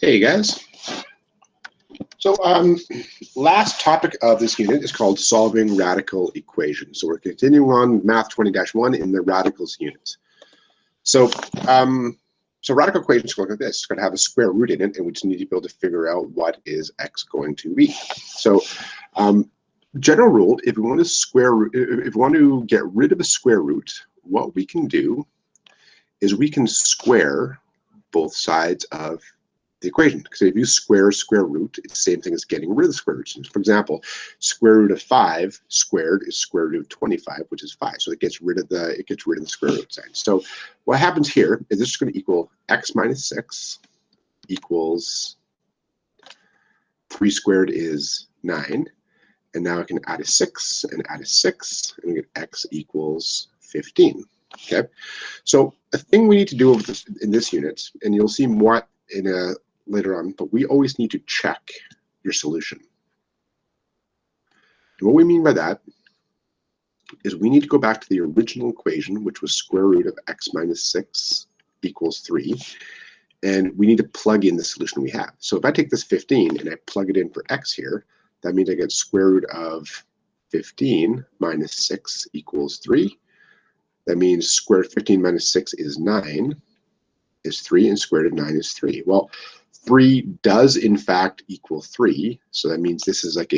Hey guys. So last topic of this unit is called solving radical equations. So we're continuing on Math 20-1 in the radicals unit. So radical equations go like this. It's going to have a square root in it, and we just need to be able to figure out what is x going to be. So general rule: if we want to get rid of a square root, what we can do is we can square both sides of the equation. Because if you square root, it's the same thing as getting rid of the square root. For example, square root of 5 squared is square root of 25, which is 5. So it gets rid of the square root sign. So what happens here is this is going to equal x minus 6 equals 3 squared is 9. And now I can add a 6 and add a 6, and we get x equals 15. Okay. So a thing we need to do in this unit, and you'll see what later on, but we always need to check your solution. And what we mean by that is we need to go back to the original equation, which was square root of x minus 6 equals 3, and we need to plug in the solution we have. So if I take this 15 and I plug it in for x here, that means I get square root of 15 minus 6 equals 3. That means square root of 15 minus 6 is 9, is 3, and square root of 9 is 3. Well, 3 does in fact equal 3, so that means this is that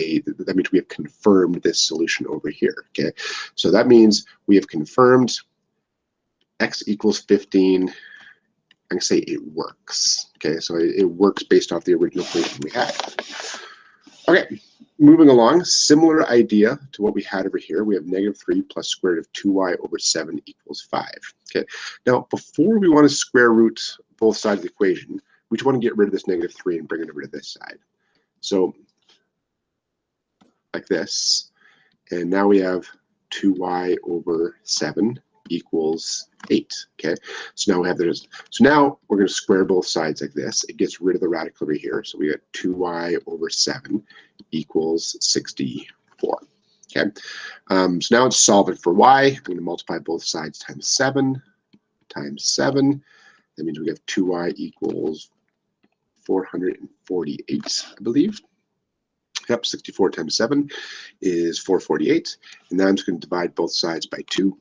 means we have confirmed this solution over here. Okay, so that means we have confirmed x equals 15. I'm gonna say it works. Okay, so it works based off the original equation we had. Okay, moving along, similar idea to what we had over here. We have -3 plus square root of 2y over 7 equals 5. Okay, now before we want to square root both sides of the equation, we just want to get rid of this -3 and bring it over to this side. So like this, and now we have 2y over 7 equals 8. Okay, so now we have this. So now we're going to square both sides like this. It gets rid of the radical over here. So we get 2y over 7 equals 64. Okay, so now it's solving for y. I'm going to multiply both sides times 7 times 7. That means we have 2y equals 448, I believe. Yep, 64 times 7 is 448. And now I'm just going to divide both sides by 2.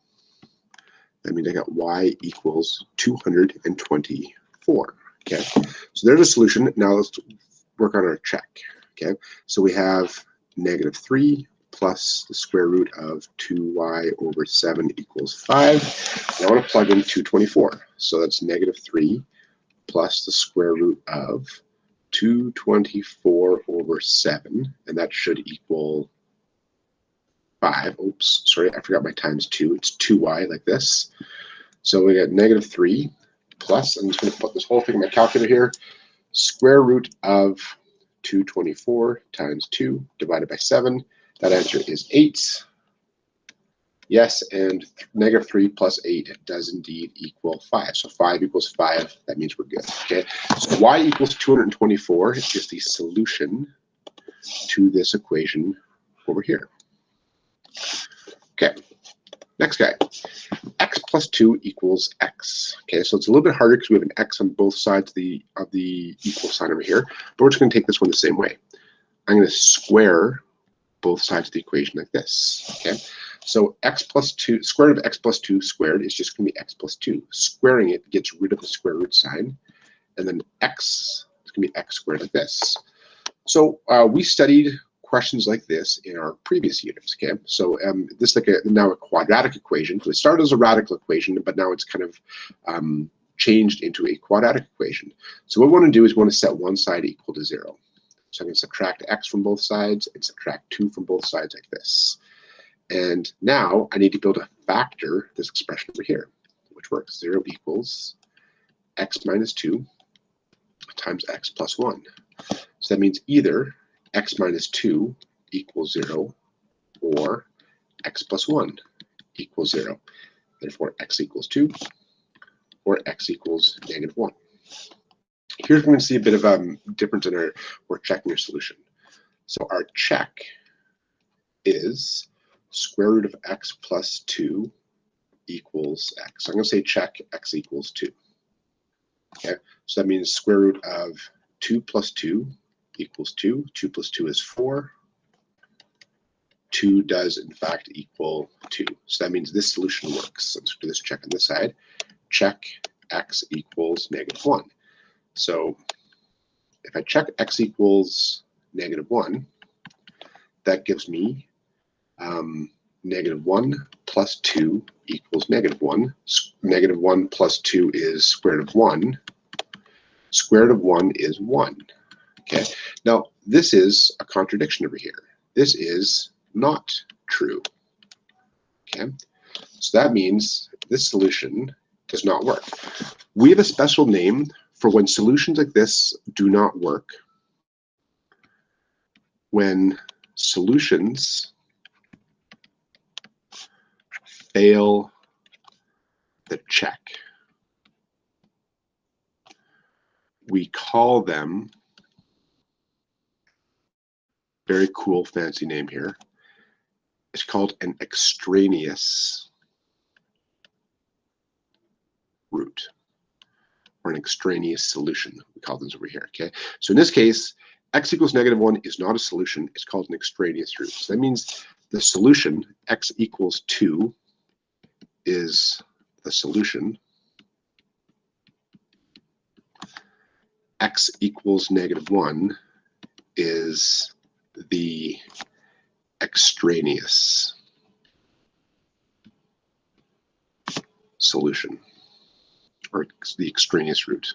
That means I got y equals 224. Okay, so there's a solution. Now let's work on our check. Okay, so we have -3 plus the square root of 2y over 7 equals 5. And I want to plug in 224. So that's -3 plus the square root of 224 over 7, and that should equal 5. Oops, sorry, I forgot my times 2. It's 2y like this. So we got -3 plus, I'm just going to put this whole thing in my calculator here, square root of 224 times 2 divided by 7. That answer is 8. Yes, and -3 plus 8 does indeed equal 5. So 5 equals 5. That means we're good. Okay, so y equals 224 is the solution to this equation over here. Okay, next guy. X plus 2 equals x. Okay, so it's a little bit harder because we have an x on both sides of the equal sign over here, but we're just going to take this one the same way. I'm going to square both sides of the equation like this. Okay, so x plus 2, square root of x plus 2 squared is just going to be x plus 2. Squaring it gets rid of the square root sign, and then x is going to be x squared like this. So we studied questions like this in our previous units. Okay, so this is like now a quadratic equation. So it started as a radical equation, but now it's kind of changed into a quadratic equation. So what we want to do is we want to set one side equal to 0. So I'm going to subtract x from both sides and subtract 2 from both sides like this. And now I need to be able to factor this expression over here, which works. 0 equals x minus 2 times x plus 1. So that means either x minus 2 equals 0 or x plus 1 equals 0. Therefore, x equals 2 or x equals -1. Here's where we're going to see a bit of a difference in we're checking our solution. So our check is square root of x plus 2 equals x. So I'm going to say check x equals 2. Okay, so that means square root of 2 plus 2 equals 2. 2 plus 2 is 4. 2 does, in fact, equal 2. So that means this solution works. Let's do this check on this side. Check x equals -1. So if I check x equals -1, that gives me -1 plus 2 equals -1. -1 plus 2 is square root of 1. Square root of 1 is 1. Okay. Now, this is a contradiction over here. This is not true. Okay. So that means this solution does not work. We have a special name for when solutions like this do not work. When solutions fail the check, we call them, very cool fancy name here, it's called an extraneous root, or an extraneous solution. We call those over here. Okay. So in this case, x equals -1 is not a solution. It's called an extraneous root. So that means the solution, x equals 2, is the solution. X equals -1 is the extraneous solution, or the extraneous root.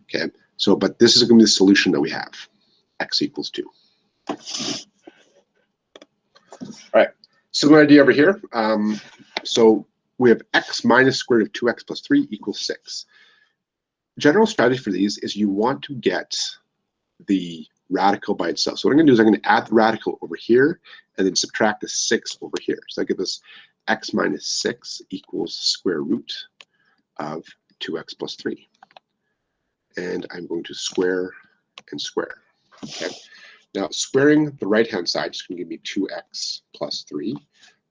Okay, so but this is going to be the solution that we have. X equals 2. All right, similar idea over here. So we have x minus square root of 2x plus 3 equals 6. General strategy for these is you want to get the radical by itself. So what I'm going to do is I'm going to add the radical over here and then subtract the 6 over here. So that gives us x minus 6 equals square root of 2x plus 3. And I'm going to square and square. Okay. Now squaring the right-hand side is going to give me 2x plus 3.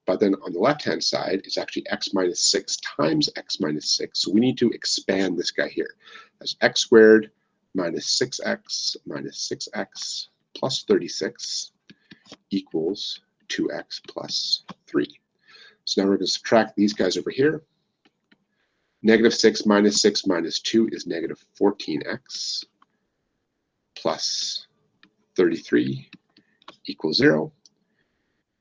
But then on the left-hand side, it's actually x minus 6 times x minus 6. So we need to expand this guy here. That's x squared minus 6x minus 6x plus 36 equals 2x plus 3. So now we're going to subtract these guys over here. -6 minus 6 minus 2 is -14x plus 33 equals 0.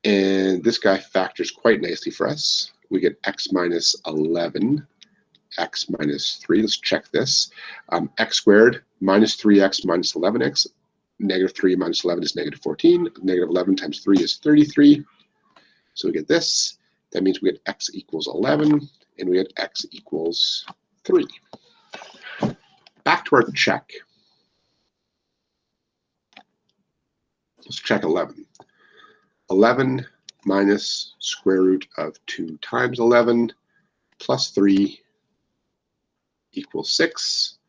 And this guy factors quite nicely for us. We get x minus 11, x minus 3. Let's check this. X squared minus 3x minus 11x. -3 minus 11 is -14. -11 times 3 is 33. So we get this. That means we get x equals 11, and we get x equals 3. Back to our check. Let's check 11. 11 minus square root of 2 times 11 plus 3 equals 6.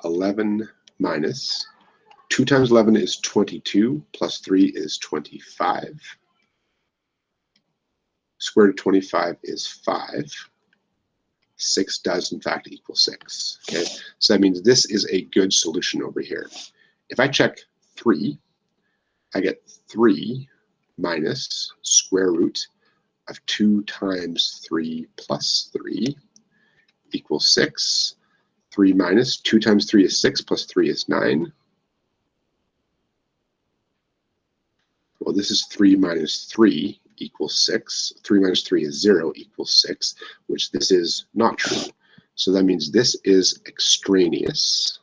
11 minus 2 times 11 is 22, plus 3 is 25. Square root of 25 is 5. 6 does, in fact, equal 6. Okay, so that means this is a good solution over here. If I check 3, I get 3 minus square root of 2 times 3 plus 3 equals 6. 3 minus 2 times 3 is 6, plus 3 is 9. Well, this is 3 minus 3 equals 6. 3 minus 3 is 0 equals 6, which this is not true. So that means this is extraneous.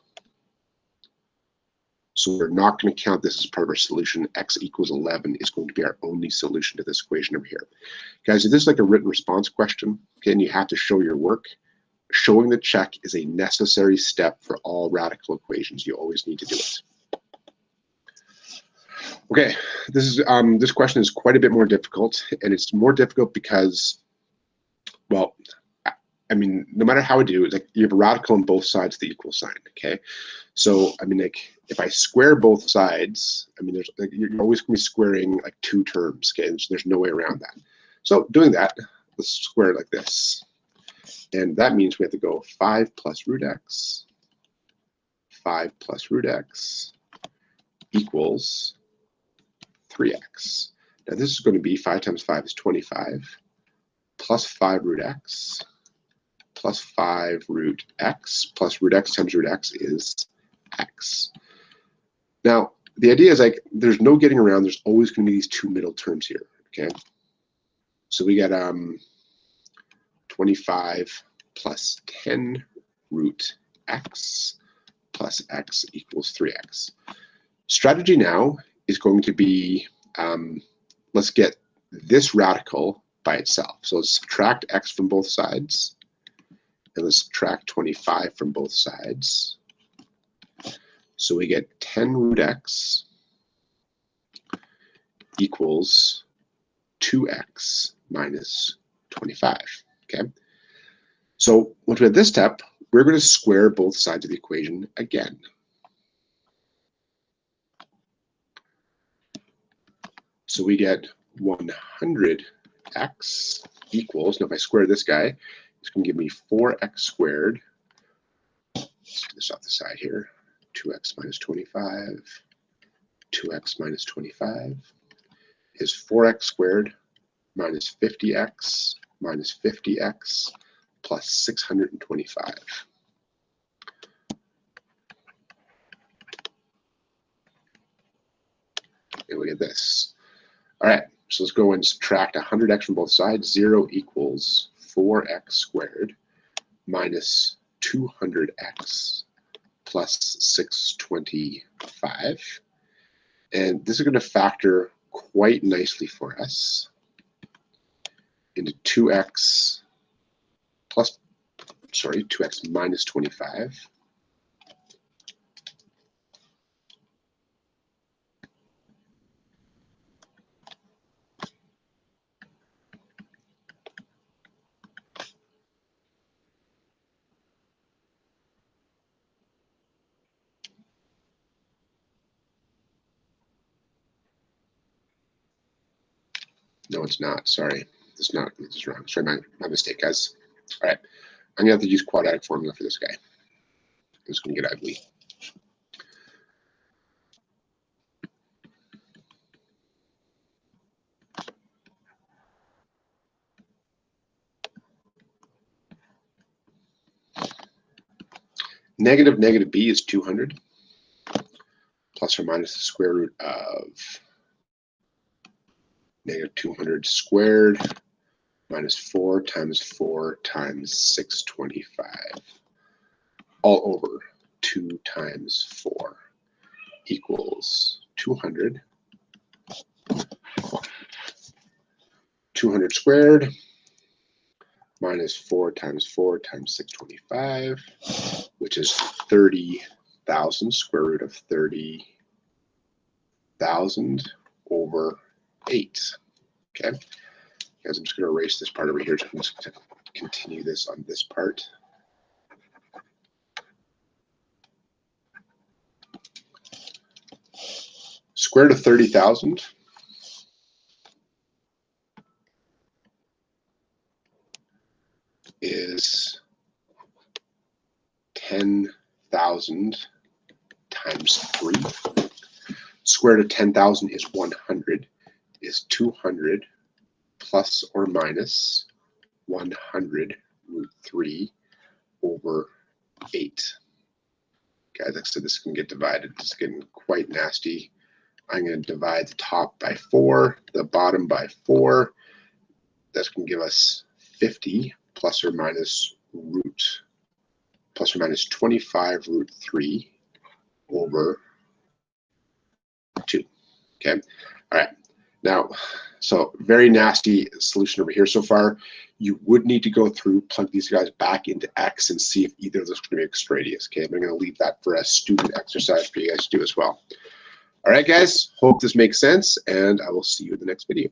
So we're not going to count this as part of our solution. X equals 11 is going to be our only solution to this equation over here. Guys, if this is like a written response question, okay, and you have to show your work, showing the check is a necessary step for all radical equations. You always need to do it. Okay, this question is quite a bit more difficult, and it's more difficult because, well, I mean, no matter how I do it, like you have a radical on both sides of the equal sign. Okay, so I mean, like if I square both sides, I mean, there's like you're always going to be squaring like 2 terms. Okay, so there's no way around that. So doing that, let's square it like this. And that means we have to go 5 plus root x, 5 plus root x equals 3x. Now this is going to be 5 times 5 is 25, plus 5 root x, plus 5 root x, plus root x times root x is x. Now, the idea is like there's no getting around. There's always going to be these two middle terms here, okay? So we get 25 plus 10 root x plus x equals 3x. Strategy now is going to be, let's get this radical by itself. So let's subtract x from both sides, and let's subtract 25 from both sides. So we get 10 root x equals 2x minus 25, okay? So once we have this step, we're going to square both sides of the equation again. So we get 100x equals, now if I square this guy, it's going to give me 4x squared. Let's get this off the side here. 2x minus 25, 2x minus 25 is 4x squared minus 50x minus 50x plus 625. And look at this. All right, so let's go and subtract 100x from both sides. 0 equals 4x squared minus 200x plus 625. And this is going to factor quite nicely for us into 2x minus 25 No, it's not. Sorry. This is wrong. Sorry, my mistake, guys. All right. I'm going to have to use quadratic formula for this guy. It's going to get ugly. Negative b is 200 plus or minus the square root of negative 200 squared minus 4 times 625 all over 2 times 4 equals 200. 200 squared minus 4 times 625, which is 30,000, square root of 30,000 over 8. Okay, guys, I'm just going to erase this part over here so I'm just going to continue this on this part. Square root of 30,000 is 10,000 times 3. Square root of 10,000 is 100, is 200 plus or minus 100 root 3 over 8. Guys, like I said, this can get divided. It's getting quite nasty. I'm going to divide the top by 4, the bottom by 4. That's going to give us 50 plus or minus 25 root 3 over 2. Okay. All right. Now, so very nasty solution over here so far. You would need to go through, plug these guys back into X and see if either of those are going to be X radius. Okay. I'm going to leave that for a student exercise for you guys to do as well. All right, guys. Hope this makes sense, and I will see you in the next video.